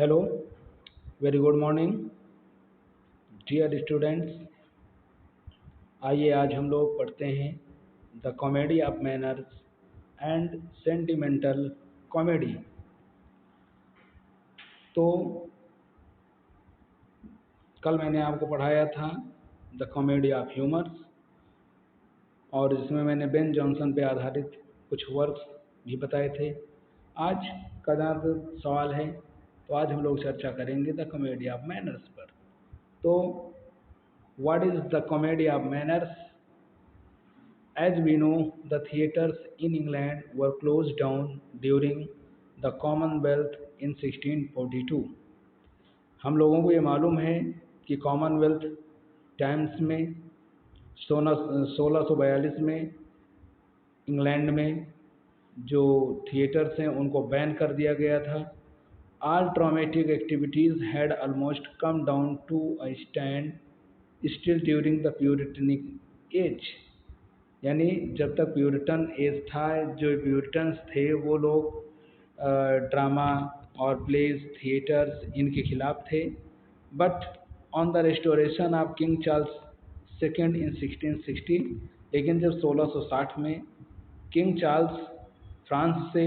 Hello, very good morning dear students. आइए आज हम लोग पढ़ते हैं the comedy of manners and sentimental comedy. तो कल मैंने आपको पढ़ाया था द कॉमेडी ऑफ ह्यूमर्स और जिसमें मैंने बेन जॉनसन पे आधारित कुछ वर्क्स भी बताए थे। आज का जहाँ तक सवाल है तो आज हम लोग चर्चा करेंगे द कॉमेडी ऑफ मैनर्स पर। तो what is the comedy of manners? As we know, the theatres in England were closed down during the Commonwealth in 1642। हम लोगों को ये मालूम है कि कॉमनवेल्थ टाइम्स में 1642 में इंग्लैंड में जो थिएटर्स हैं उनको बैन कर दिया गया था। All dramatic activities had almost come down to a stand still during the Puritanic age। यानी जब तक प्यूरिटन एज था, जो प्यूरिटन्स थे वो लोग ड्रामा और प्लेज थिएटर्स इनके खिलाफ थे। But on the restoration of king Charles second in 1660, लेकिन जब 1660 में किंग चार्ल्स फ्रांस से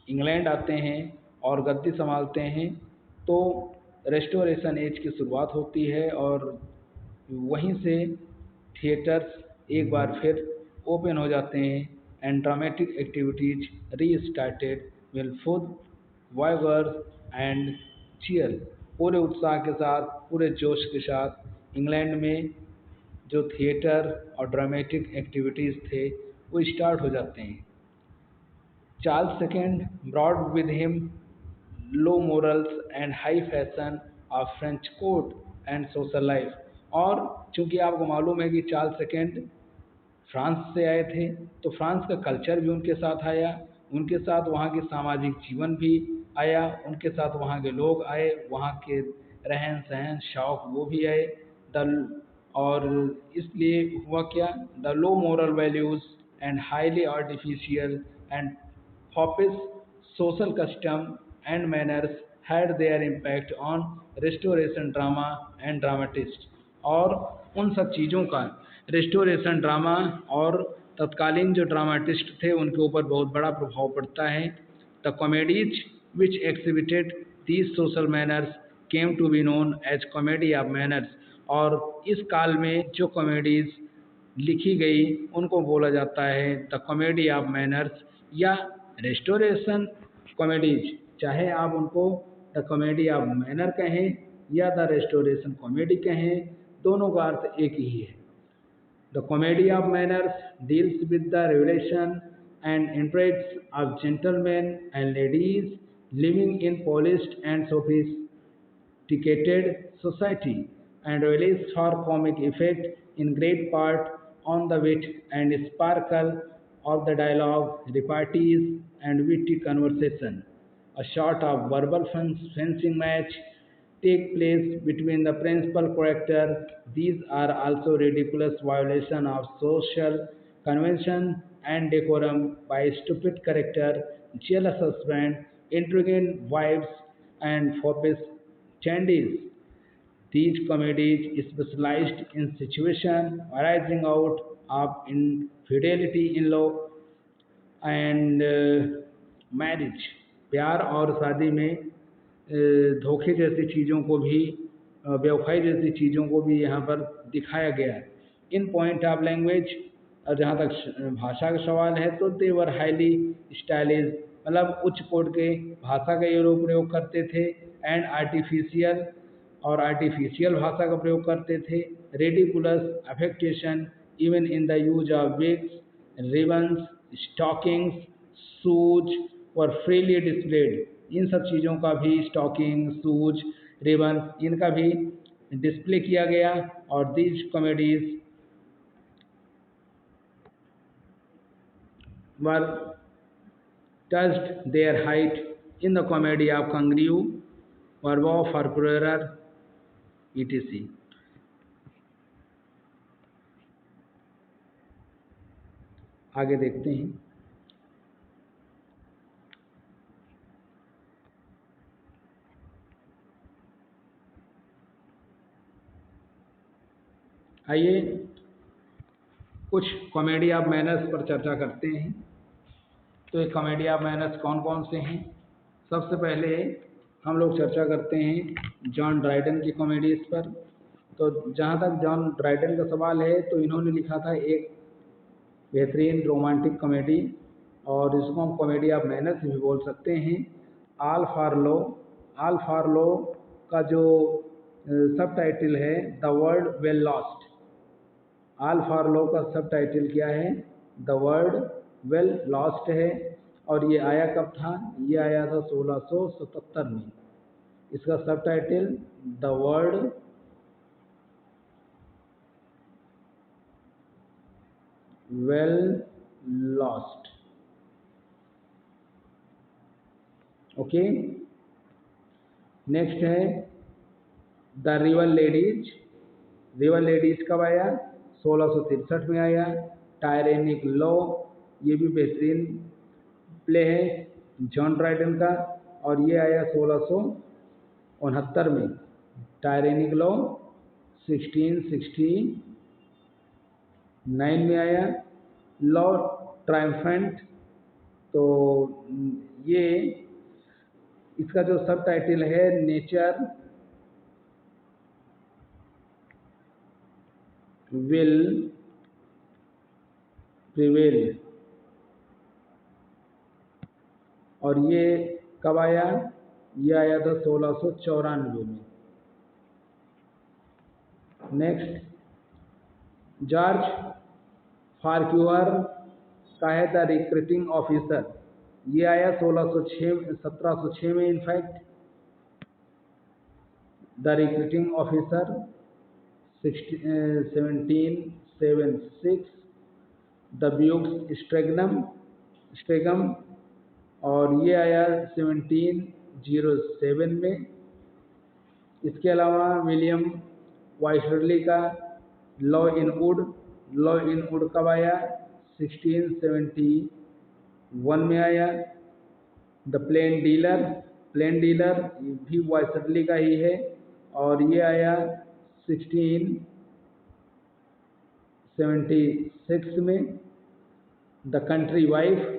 इंग्लैंड आते हैं और गद्दी संभालते हैं तो रेस्टोरेशन एज की शुरुआत होती है और वहीं से थिएटर्स एक बार फिर ओपन हो जाते हैं and dramatic activities restarted will full vigour and cheer. पूरे उत्साह के साथ, पूरे जोश के साथ इंग्लैंड में जो थिएटर और ड्रामेटिक एक्टिविटीज़ थे वो स्टार्ट हो जाते हैं। Charles second broad with him low morals and high fashion of French court and social life। और चूंकि आपको मालूम है कि चार्ल्स सेकेंड फ्रांस से आए थे तो फ्रांस का कल्चर भी उनके साथ आया, उनके साथ वहाँ के सामाजिक जीवन भी आया, उनके साथ वहाँ के लोग आए, वहाँ के रहन सहन शौक वो भी आए। द और इसलिए हुआ क्या, the low moral values and highly artificial and foppish social custom and manners had their impact on restoration drama and dramatists। और उन सब चीज़ों का रेस्टोरेशन ड्रामा और तत्कालीन जो ड्रामाटिस्ट थे उनके ऊपर बहुत बड़ा प्रभाव पड़ता है। The comedies which exhibited these social manners came to be known as comedy of manners. और इस काल में जो कॉमेडीज लिखी गई उनको बोला जाता है द कॉमेडी ऑफ मैनर्स या रेस्टोरेशन कॉमेडीज। चाहे आप उनको द कॉमेडी ऑफ मैनर कहें या द रेस्टोरेशन कॉमेडी कहें, दोनों का अर्थ एक ही है। The comedy of manners deals with the relation and interests of gentleman and ladies living in polished and sophisticated society and relies for comic effect in great part on the wit and sparkle of the dialogue, repartees, and witty conversation. A sort of verbal fencing match take place between the principal character. These are also ridiculous violation of social convention and decorum by stupid character, jealous husband, intriguing wives, and foppish chandies. These comedies specialized in situations arising out of infidelity in love and marriage। प्यार और शादी में धोखे जैसी चीज़ों को भी, बेवफाई जैसी चीज़ों को भी यहाँ पर दिखाया गया है। इन पॉइंट ऑफ लैंग्वेज, और जहाँ तक भाषा का सवाल है तो दे वर हाईली स्टाइलिश, मतलब उच्च कोट के भाषा का ये लोग प्रयोग करते थे। एंड आर्टिफिशियल, और आर्टिफिशियल भाषा का प्रयोग करते थे। Ridiculous affectation even in the use of wigs, ribbons, stockings, shoes और फ्रीली डिस्प्लेड। इन सब चीज़ों का भी, स्टॉकिंग, शूज, रिबन, इनका भी डिस्प्ले किया गया। और these comedies were touched their height in the comedy of Congreve, Verbo for Prurer, etc। आगे देखते हैं। आइए कुछ कॉमेडी ऑफ मैनर्स पर चर्चा करते हैं। तो ये कॉमेडी ऑफ मैनर्स कौन कौन से हैं? सबसे पहले हम लोग चर्चा करते हैं जॉन ड्राइडन की कॉमेडीज़ पर। तो जहाँ तक जॉन ड्राइडन का सवाल है, तो इन्होंने लिखा था एक बेहतरीन रोमांटिक कॉमेडी, और इसको हम कॉमेडी ऑफ मैनर्स भी बोल सकते हैं। All for low. All for low का जो सब टाइटल है the world well lost. All for low का सब टाइटल क्या है? द वर्ल्ड वेल लॉस्ट है। और ये आया कब था? ये आया था 1677 में। इसका subtitle the world well lost. Okay, next है the rival ladies. Rival ladies कब आया? 1663 में आया। टायरेनिक लॉ, ये भी बेहतरीन प्ले है जॉन ड्राइडन का, और ये आया 1669 में। टायरेनिक लॉ 1669 में आया। लॉ ट्रायम्फेंट, तो ये इसका जो सब टाइटल है नेचर विल प्रिवेल। और ये कब आया? ये आया था 1694 में। नेक्स्ट, जॉर्ज फार्क्यूअर का है द रिक्रूटिंग ऑफिसर। ये आया 1706 में। In fact the recruiting officer 1776। The beaux stratagem, और ये आया 1707 में। इसके अलावा विलियम वाइसरली का law in would. Law in would कब आया? 1671 में आया। द प्लेन डीलर भी वाइसरली का ही है, और ये आया 1676 में। The country wife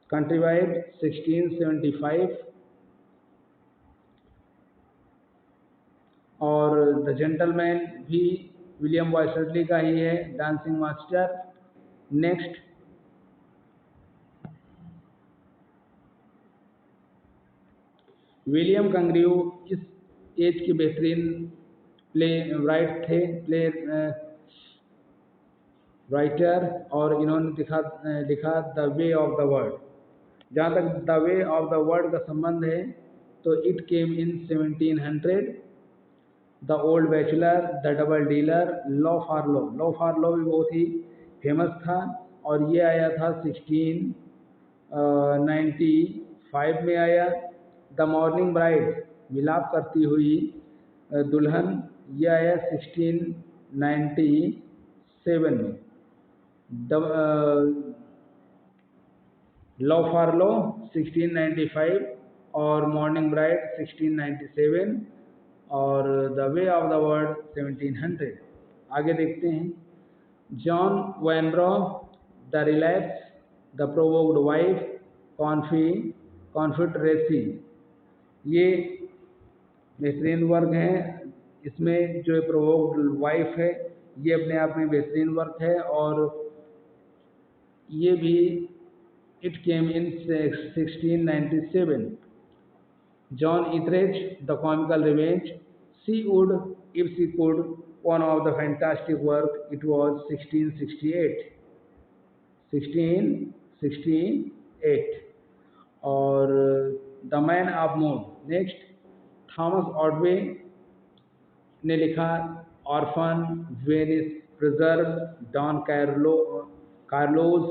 1675। और द जेंटलमैन भी विलियम वाइसरली का ही है, डांसिंग मास्टर। नेक्स्ट, विलियम कंग्रीव इस एज के बेहतरीन प्ले राइटर, और इन्होंने लिखा the way of the world. जहाँ तक the way of the world का संबंध है, तो it came in 1700। The old bachelor, the double dealer, law for law. Law for law भी बहुत ही फेमस था, और ये आया था 1695 में आया। द मॉर्निंग ब्राइड, मिलाप करती हुई दुल्हन, ये आया 1697 में। लॉ फॉर लॉ 1695 और मॉर्निंग ब्राइड 1697 और the way of the world 1700। आगे देखते हैं, John Vanbrugh, the relapse, the provoked wife, confederacy. ये बेहतरीन वर्क हैं। इसमें जो प्रोवोक्ड वाइफ है, ये अपने आप में बेहतरीन वर्क है, और ये भी it came in 1697। John Etherege, the comical revenge, she would if she could, one of the fantastic work, it was 1668। और the man of mode. Next, Thomas Otway ने लिखा orphan, Venice preserve, Don Carlos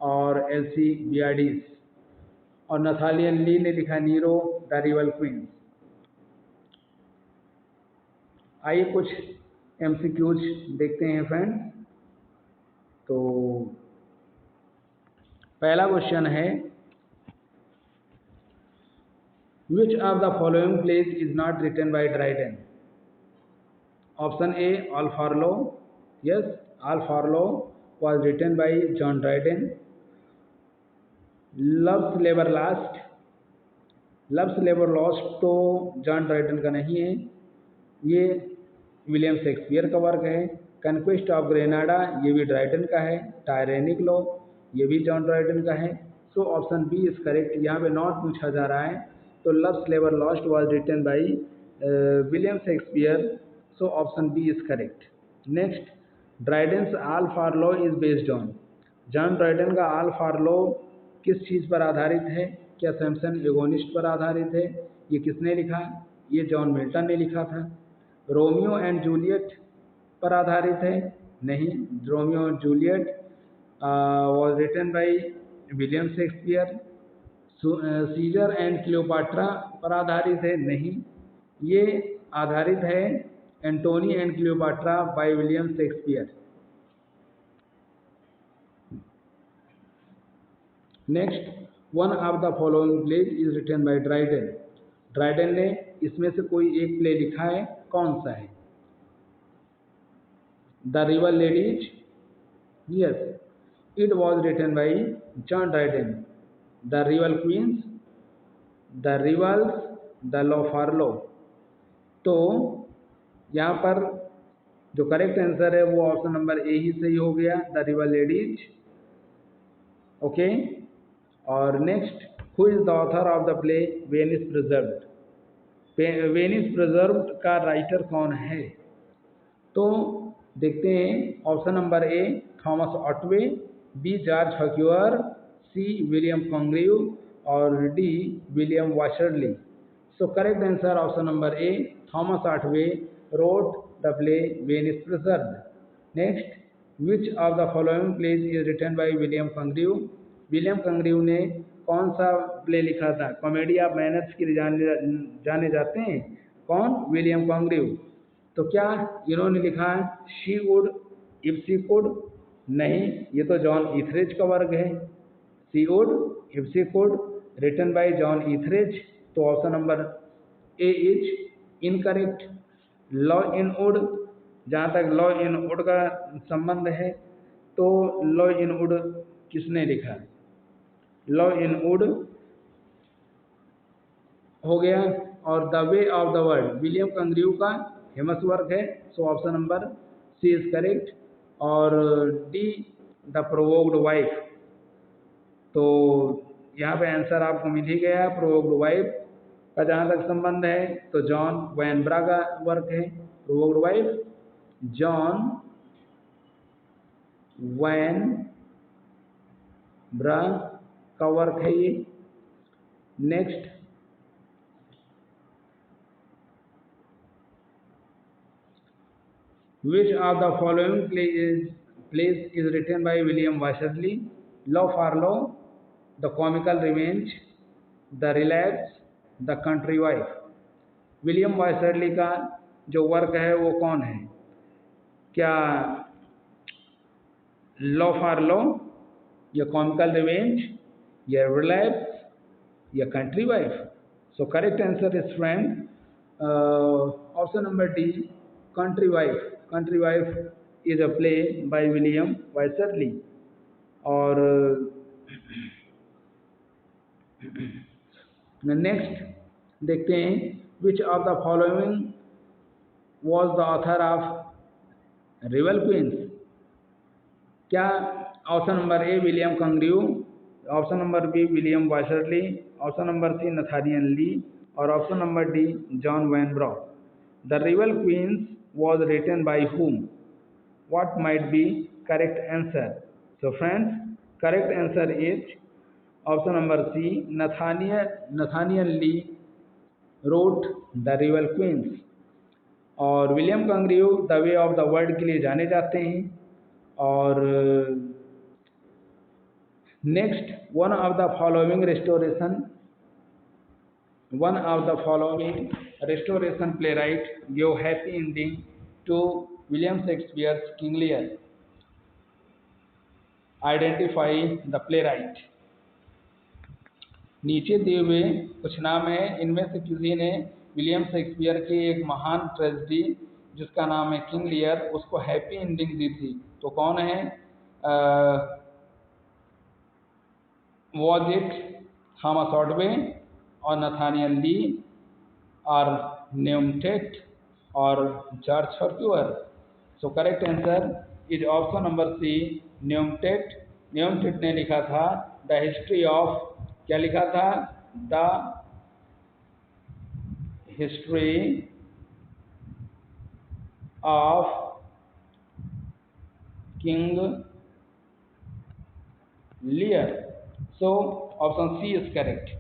और Alcibiades. और Nathaniel ली ने लिखा Nero, the rival queen's. आइए कुछ MCQs देखते हैं फ्रेंड्स। तो पहला क्वेश्चन है, which of the following plays is not written by Dryden. Option A all for love, yes all for love was written by John Dryden. Love's labour lost, love's labour lost तो John Dryden का नहीं है, ये William Shakespeare का work है। Conquest of Granada ये भी Dryden का है। टायरेनिक लॉ ये भी जॉन ड्राइडन का है। So option B is correct. यहाँ पे नॉट पूछा जा रहा है, तो love's labour lost was written by William Shakespeare. So option B is correct. Next, Dryden's all for love is based on. John Dryden का ऑल फॉर लॉ किस चीज़ पर आधारित है? क्या सैमसन एगोनिस्ट पर आधारित है? ये किसने लिखा? ये जॉन मिल्टन ने लिखा था। रोमियो एंड जूलियट पर आधारित है? नहीं, Romeo and Juliet was written by William Shakespeare. Caesar and Cleopatra पर आधारित है? नहीं, ये आधारित है Antony and Cleopatra by William Shakespeare. Next, one of the following plays is written by Dryden. Dryden ने इसमें से कोई एक प्ले लिखा है, कौन सा है? The rival ladies, yes it was written by John Dryden. The rival queens, the rivals, the love for love. तो यहाँ पर जो करेक्ट आंसर है वो ऑप्शन नंबर ए ही सही हो गया, द रिवर लेडीज। ओके, और next, who is the author of the play Venice preserved. Venice preserved का राइटर कौन है? तो देखते हैं, option number A Thomas Otway, B George Farquhar, C William Congreve और D William Wycherley. So correct answer option number A Thomas Otway wrote the play Venice Preserved. Next, which of the following plays is written by William Congreve? William Congreve ने कौन सा play लिखा था? Comedy of manners के लिए जाने जाते हैं। कौन? William Congreve. तो क्या इन्होंने लिखा है she would if she could? नहीं, ये तो जॉन ईथरेज का वर्क है। She would if she could written by John Etherege. तो option number A is incorrect. Love in wood, जहाँ तक लॉ इन वुड का संबंध है, तो लॉ इन वुड किसने लिखा? लॉ इन वुड हो गया। और the way of the world William Congreve का फेमस वर्क है। So option number C is correct. और डी द प्रोवोक्ड वाइफ, तो यहाँ पे आंसर आपको मिल ही गया। प्रोवोक्ड वाइफ का जहाँ तक संबंध है तो जॉन वैनब्रा का वर्क है। प्रोवोक्ड वाइफ जॉन वैनब्रा का वर्क है ये। Next, which of the following plays is written by William Washerly? Law for Law, The Comical Revenge, The Relapse, The Country Wife। William Wycherley का जो वर्क है वो कौन है? क्या लॉ फॉर लॉ, या कॉमिकल रिवेंज, या रिलैप्स, या country wife? So correct answer is friend option number D country wife. Country wife is a play by William Wycherley. और नेक्स्ट देखते हैं, which of the following was the author of rival queens? क्या option number A William Congreve, option number B William Wycherley, option number C Nathaniel Lee और option number D John Vanbrugh. The rival queens was written by whom? What might be correct answer? So friends, correct answer is option number C, Nathaniel Lee wrote The River Queens। और William Congreve the way of the world के लिए जाने जाते हैं। और next, one of the following restoration playwright gave happy ending to William Shakespeare's King Lear। Identify the playwright। नीचे दिए हुए कुछ नाम हैं, इनमें से किसी ने विलियम शेक्सपियर की एक महान ट्रेजेडी जिसका नाम है किंग लियर, उसको हैप्पी एंडिंग दी थी। तो कौन है? वॉज इट थॉमस ऑटवे और नथानियल ली और न्यूमटेट और George Farquhar? So correct answer is option number C, Nahum Tate. Nahum Tate ने लिखा था द हिस्ट्री ऑफ, क्या लिखा था? The history of King Lear. So option C is correct.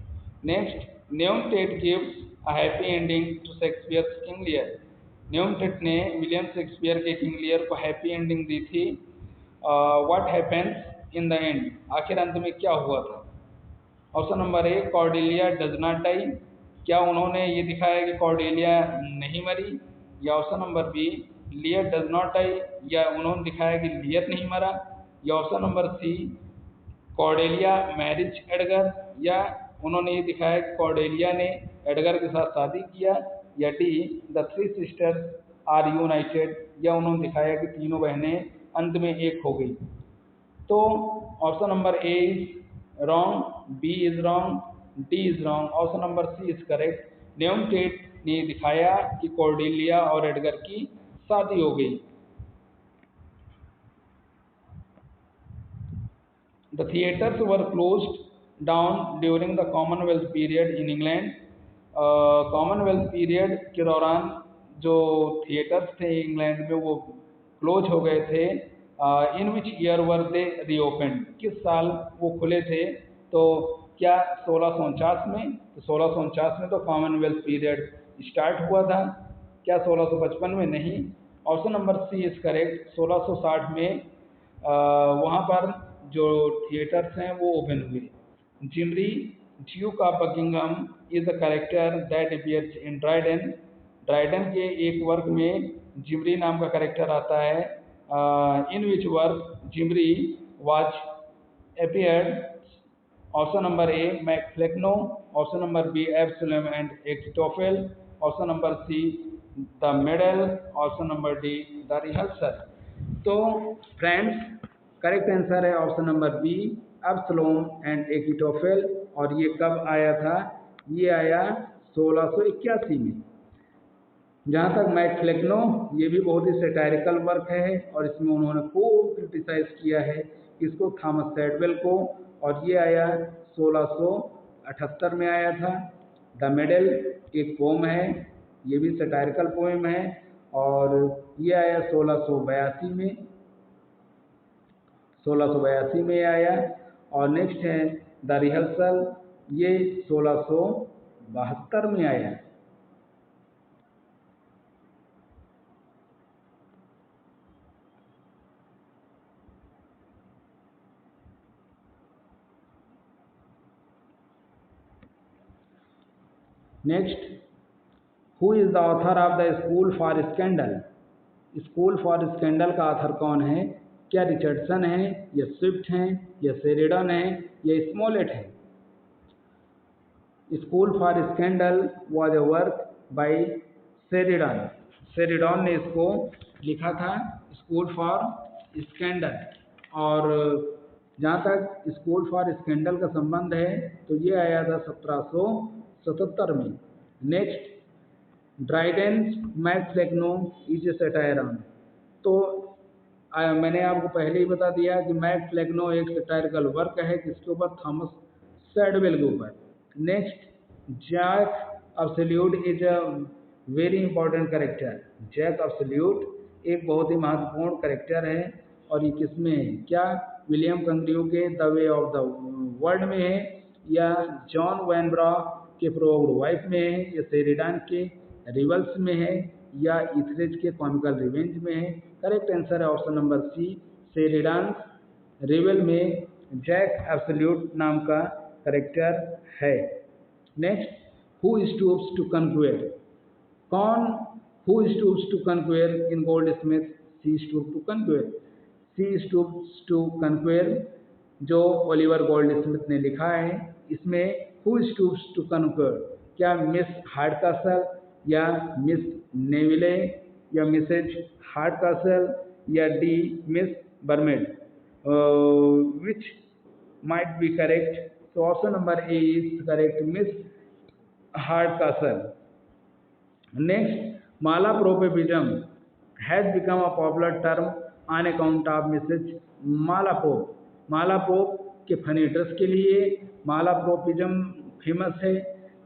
Next, Neum Tate gives a happy ending to Shakespeare's King Lear. Nahum Tate ने William Shakespeare के King Lear को happy ending दी थी। What happens in the end? आखिर अंत में क्या हुआ था? Option number A, Cordelia does not die. क्या उन्होंने ये दिखाया कि कॉर्डेलिया नहीं मरी? या option number B, Lear does not die, या उन्होंने दिखाया कि लियर नहीं मरा? या option number C, Cordelia marries Edgar, या उन्होंने ये दिखाया कि कॉर्डेलिया ने एडगर के साथ शादी किया? या D, the three sisters are united, या उन्होंने दिखाया कि तीनों बहनें अंत में एक हो गई? तो option number A is wrong, B is wrong, D is wrong, option number C is correct. Nahum Tate ने दिखाया कि कॉर्डेलिया और एडगर की शादी हो गई। The theatres were closed down during the Commonwealth period in England. Commonwealth period के दौरान जो थिएटर्स थे इंग्लैंड में वो क्लोज हो गए थे। In which year were they reopen? किस साल वो खुले थे? तो क्या 1649 में? तो 1649 में तो कॉमनवेल्थ पीरियड स्टार्ट हुआ था। क्या 1655 में? नहीं। Option number C is correct. 1660 में वहाँ पर जो थिएटर्स हैं वो ओपन हुए। Zimri duke of Buckingham is a character that appears in Dryden. Dryden के एक वर्क में जिमरी नाम का कैरेक्टर आता है। In which work Zimri was appeared? Option number A, MacFlecknoe, option number B, Absalom and Achitophel, option number C, the medal, option number D, the rehearsal. तो friends, correct answer है option number B, Absalom and Achitophel. और ये कब आया था? ये आया 1681 में। जहाँ तक मैकफ्लेक्नो, ये भी बहुत ही सेटायरिकल वर्क है और इसमें उन्होंने खूब क्रिटिसाइज किया है इसको, थॉमस सैडवेल को, और ये आया 1678 में आया था। द मेडल एक पोम है, ये भी सेटायरिकल पोएम है, और ये आया 1682 में, 1682 में आया। और नेक्स्ट है द रिहर्सल, ये 1672 में आया। Next, who is the author of the school for scandal? School for scandal का ऑथर कौन है? क्या रिचर्डसन है, या स्विफ्ट हैं, या शेरिडन है, या स्मोलेट है? School for scandal was a work by Sheridan. Sheridan ने इसको लिखा था, स्कूल फॉर स्कैंडल। और जहाँ तक स्कूल फॉर स्कैंडल का संबंध है तो ये आया था 1777 में। Next, Dryden's MacFlecknoe is a satire on. तो मैंने आपको पहले ही बता दिया कि मैकफ्लेक्नो एक सटायरिकल वर्क है किसके ऊपर? थॉमस सैडवेल के ऊपर। Next, Jack Absolute is a very important character. Jack Absolute एक बहुत ही महत्वपूर्ण कैरेक्टर है, और ये किसमें है? क्या विलियम कंग्रिव के the way of the world में है, या जॉन वैनब्रा के प्रोव्ड वाइफ में है, या शेरिडान के रिवल्स में है, या इथरेज के कॉमिकल रिवेंज में है? करेक्ट आंसर है option number C, Sheridan rival में जैक एब्सोल्यूट नाम का करेक्टर है। Next, who stoops to conquer? कौन? Who stoops to conquer in Goldsmith स्मिथ? She stoops to conquer. She stoops to conquer जो ओलिवर गोल्ड स्मिथ ने लिखा है, इसमें हु स्टूप्स टू कन्क्वेयर? क्या मिस हार्डकासल, या मिस नेविले, या मिसेज हार्डकासल या D Miss barmaid, which might be correct. So option number A is correct, Miss Hardcastle. Next, malapropism has become a popular term on account of Mrs. Malaprop. malaprop के funny dress के लिए malapropism famous है,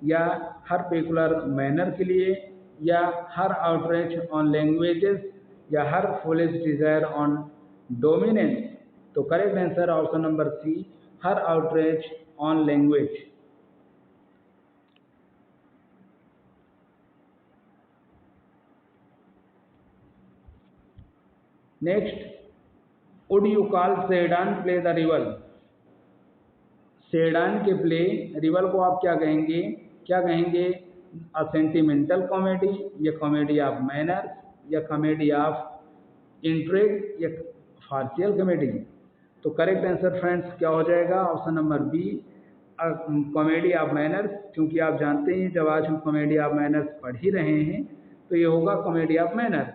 या हर peculiar manner के लिए, या हर outreach on languages, या her foolish desire on dominance. तो correct answer option number C, her outreach on language. Next, would you call Sheridan play the Rival? Sheridan के प्ले रिवल को आप क्या कहेंगे? क्या कहेंगे? अ सेंटिमेंटल कॉमेडी, या कॉमेडी ऑफ मैनर्स, या कॉमेडी ऑफ इंट्रिग, या फार्शियल कॉमेडी। तो करेक्ट आंसर फ्रेंड्स क्या हो जाएगा? Option number B, comedy of manners, क्योंकि आप जानते हैं जब आज हम कॉमेडी ऑफ मैनर्स पढ़ ही रहे हैं तो ये होगा कॉमेडी ऑफ मैनर्स।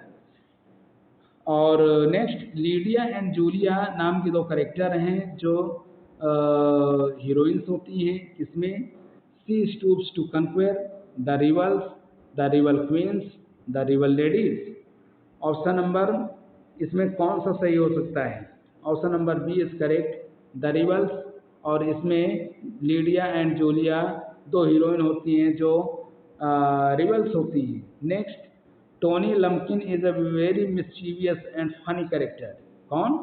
और नेक्स्ट, लीडिया एंड जूलिया नाम की दो करेक्टर हैं जो हीरोइंस होती हैं, इसमें she stoops to conquer the rivals, the rival queens, the rival ladies. Option number इसमें कौन सा सही हो सकता है? Option number B is correct, the rivals. और इसमें लीडिया एंड जूलिया दो हीरोइन होती हैं जो रिवल्स होती हैं। Next, Tony Lumpkin is a very mischievous and funny character. कौन?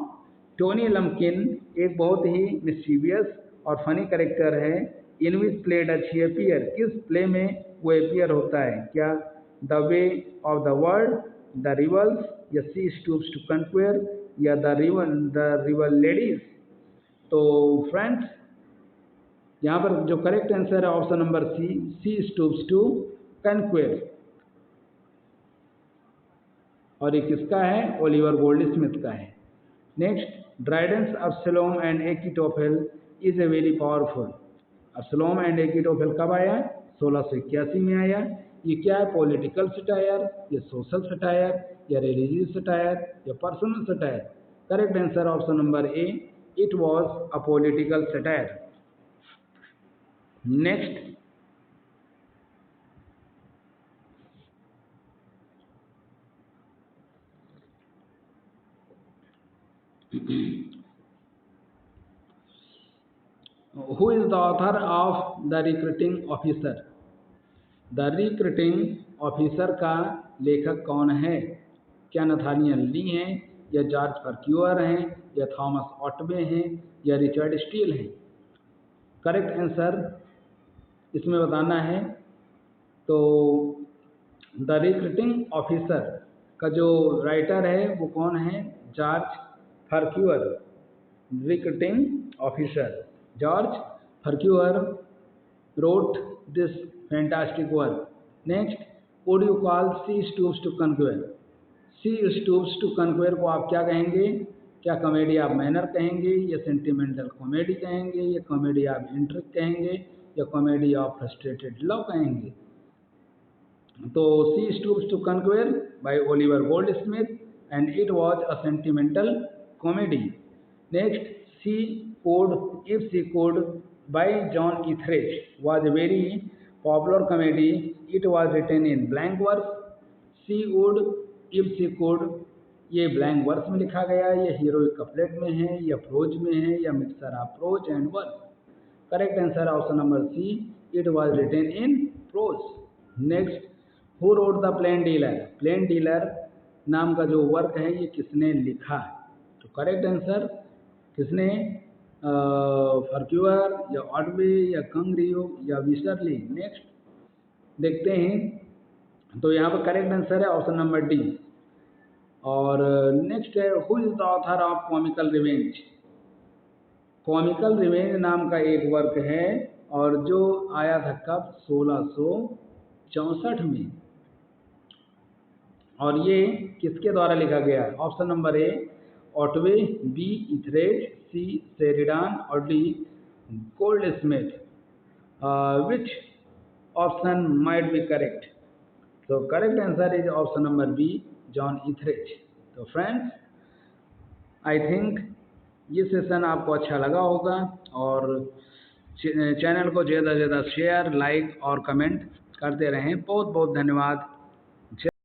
टोनी लम्किन एक बहुत ही मिस्चीवियस और फनी कैरेक्टर है। In which play does he appear? किस प्ले में वो अपीयर होता है? क्या the way of the world, the rivals, या सी स्टूप्स टू कन्क्वेयर, या द रिवल लेडीज। तो फ्रेंड्स यहाँ पर जो करेक्ट आंसर है option number she stoops to conquer. और ये किसका है? ओलिवर गोल्डस्मिथ का है। Next, Dryden's Absalom and Achitophel is a very powerful. Absalom and Achitophel कब आया? 1681 में आया। ये क्या है? पॉलिटिकल सटायर, या सोशल सटायर, या रिलीजियस सटायर, या personal satire? Correct answer option number A, it was a political satire. Next, who is the author of the recruiting officer? The recruiting officer का लेखक कौन है? क्या नथानियल ली हैं, या जॉर्ज फर्क्यूअर हैं, या थॉमस ऑटवे हैं, या रिचर्ड स्टील हैं? करेक्ट आंसर इसमें बताना है। तो द रिक्रूटिंग ऑफिसर का जो राइटर है वो कौन है? George Farquhar. Recruiting officer George Farquhar wrote this fantastic work. Next, would you call She Stoops to Conquer? She Stoops to Conquer को आप क्या कहेंगे? क्या कॉमेडी ऑफ मैनर कहेंगे, या सेंटिमेंटल कॉमेडी कहेंगे, या कॉमेडी ऑफ इंट्रिग कहेंगे, या कॉमेडी ऑफ फ्रस्ट्रेटेड लव कहेंगे? तो She Stoops to Conquer by Oliver Goldsmith and it was a sentimental comedy. Next, She Could If She Could by John Etheridge was a very popular comedy. It was written in blank verse. She would if she could, ये blank verse में लिखा गया है, ये heroic couplet में है, या pros में है, या mixture of prose and verse? Correct answer option number C, it was written in prose. Next, who wrote the Plain Dealer? Plain Dealer नाम का जो वर्क है ये किसने लिखा? तो करेक्ट आंसर किसने? फर्क्यूअर, या ऑटवे, या कंग्रियो, या विशरली? नेक्स्ट देखते हैं। तो यहाँ पर करेक्ट आंसर है ऑप्शन नंबर डी। और नेक्स्ट है, who is the author of comical revenge? Comical revenge नाम का एक वर्क है और जो आया था कब? 1664 में। और ये किसके द्वारा लिखा गया है? ऑप्शन नंबर ए ऑटवे, बी इथरेज, सी शेरिडान, और D Goldsmith. Which option might be correct? So correct answer is option number B, John Etheridge. तो फ्रेंड्स, आई थिंक ये सेशन आपको अच्छा लगा होगा, और चैनल को ज़्यादा से ज़्यादा शेयर, लाइक और कमेंट करते रहें। बहुत बहुत धन्यवाद।